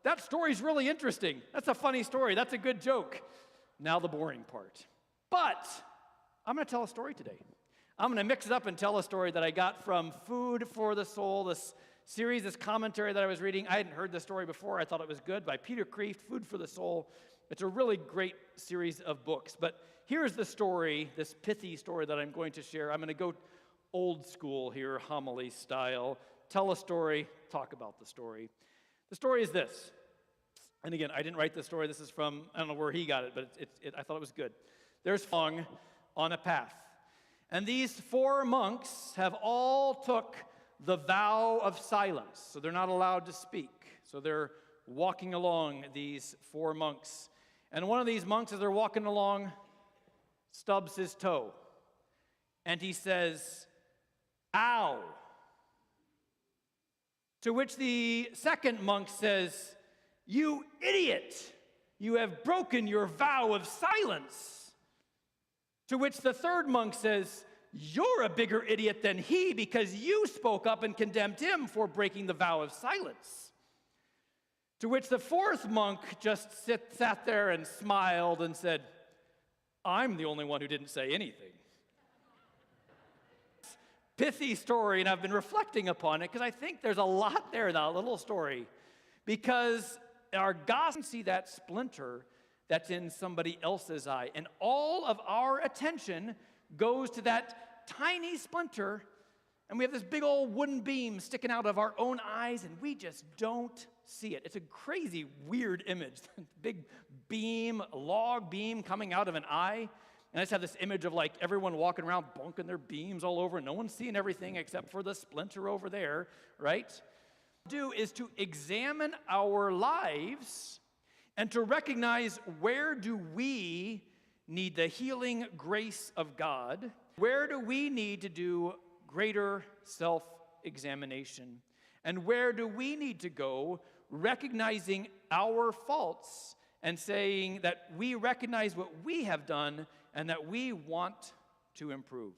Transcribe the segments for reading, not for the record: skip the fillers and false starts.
that story's really interesting. That's a funny story. That's a good joke. Now the boring part. But I'm going to tell a story today. I'm going to mix it up and tell a story that I got from Food for the Soul, this series, this commentary that I was reading. I hadn't heard this story before. I thought it was good, by Peter Kreeft, Food for the Soul. It's a really great series of books. But here's the story, this pithy story that I'm going to share. I'm going to go old school here, homily style. Tell a story, talk about the story. The story is this. And again, I didn't write this story. This is from, I don't know where he got it, but I thought it was good. There's Fong on a path. And these 4 monks have all took the vow of silence. So they're not allowed to speak. So they're walking along, these 4 monks. And one of these monks, as they're walking along, stubs his toe. And he says, "Ow." To which the second monk says, "You idiot, you have broken your vow of silence." To which the third monk says, "You're a bigger idiot than he because you spoke up and condemned him for breaking the vow of silence." To which the fourth monk just sat there and smiled and said, "I'm the only one who didn't say anything." Pithy story, and I've been reflecting upon it because I think there's a lot there in that little story. Because our gospel see that splinter that's in somebody else's eye, and all of our attention goes to that tiny splinter, and we have this big old wooden beam sticking out of our own eyes, and we just don't see it. It's a crazy, weird image. Big beam, log beam coming out of an eye. And I just have this image of like everyone walking around bunking their beams all over, and no one's seeing everything except for the splinter over there, right? What we do is to examine our lives and to recognize, where do we need the healing grace of God? Where do we need to do greater self-examination? And where do we need to go recognizing our faults and saying that we recognize what we have done and that we want to improve?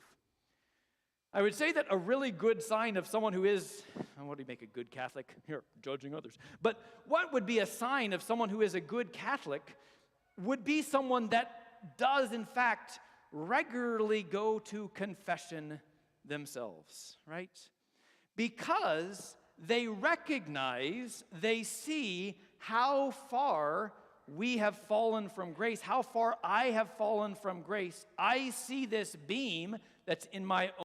I would say that a really good sign of someone who is, what do you make a good Catholic? Here, judging others. But what would be a sign of someone who is a good Catholic would be someone that does, in fact, regularly go to confession themselves, right? Because they recognize, they see how far we have fallen from grace, how far I have fallen from grace. I see this beam that's in my